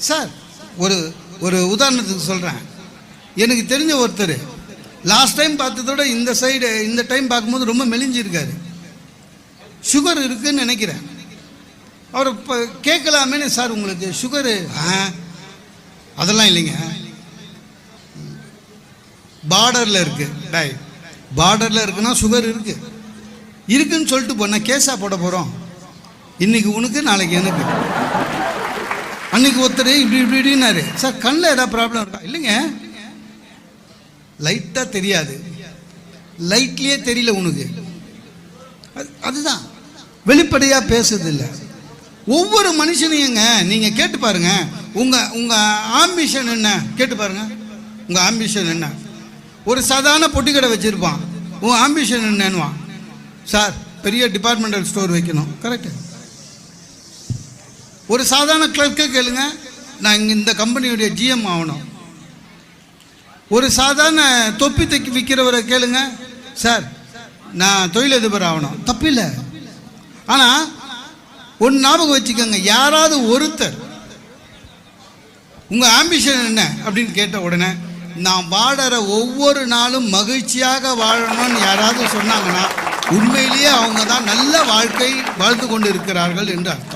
Sir ஒரு ஒரு உதாரணத்துக்கு சொல்கிறேன். எனக்கு தெரிஞ்ச ஒருத்தர் லாஸ்ட் டைம் பார்த்ததோட இந்த டைம் பார்க்கும்போது ரொம்ப மெலிஞ்சிருக்காரு. சுகர் இருக்குன்னு நினைக்கிறேன். அவர் இப்போ கேட்கலாமேன்னு, சார் உங்களுக்கு சுகரு? அதெல்லாம் இல்லைங்க, பார்டரில் இருக்கு. பார்டரில் இருக்குன்னா சுகர் இருக்குன்னு சொல்லிட்டு போனால் கேஸாக போட போகிறோம். இன்னைக்கு உனக்கு நாளைக்கு எனக்கு. அன்னைக்கு ஒருத்தர் இப்படின்னாரு, சார் கண்ணில் ஏதாவது ப்ராப்ளம் இருக்கா? இல்லைங்க, லைட்டாக தெரியாது, லைட்லேயே தெரியல உனக்கு. அதுதான் வெளிப்படையாக பேசுறது இல்லை. ஒவ்வொரு மனுஷனையுங்க நீங்கள் கேட்டு பாருங்க, உங்கள் ஆம்பிஷன் என்ன கேட்டு பாருங்க. உங்கள் ஆம்பிஷன் என்ன? ஒரு சாதாரண பொட்டி கடை வச்சுருப்பான், உன் ஆம்பிஷன் என்னன்னுவான். சார் பெரிய டிபார்ட்மெண்டல் ஸ்டோர் வைக்கணும். கரெக்டு. ஒரு சாதாரண கிளர்க்கை கேளுங்க, நான் இங்கே இந்த கம்பெனியுடைய ஜிஎம் ஆகணும். ஒரு சாதாரண தொப்பி தைக்கி விற்கிறவரை கேளுங்க, சார் நான் தொழிலதிபர் ஆகணும். தப்பில்லை. ஆனால் ஒன்று ஞாபகம் வச்சுக்கோங்க, யாராவது ஒருத்தர் உங்கள் ஆம்பிஷன் என்ன அப்படின்னு கேட்ட உடனே நான் வாழற ஒவ்வொரு நாளும் மகிழ்ச்சியாக வாழணும்னு யாராவது சொன்னாங்கன்னா உண்மையிலேயே அவங்க தான் நல்ல வாழ்க்கை வாழ்ந்து கொண்டு இருக்கிறார்கள் என்று அர்த்தம்.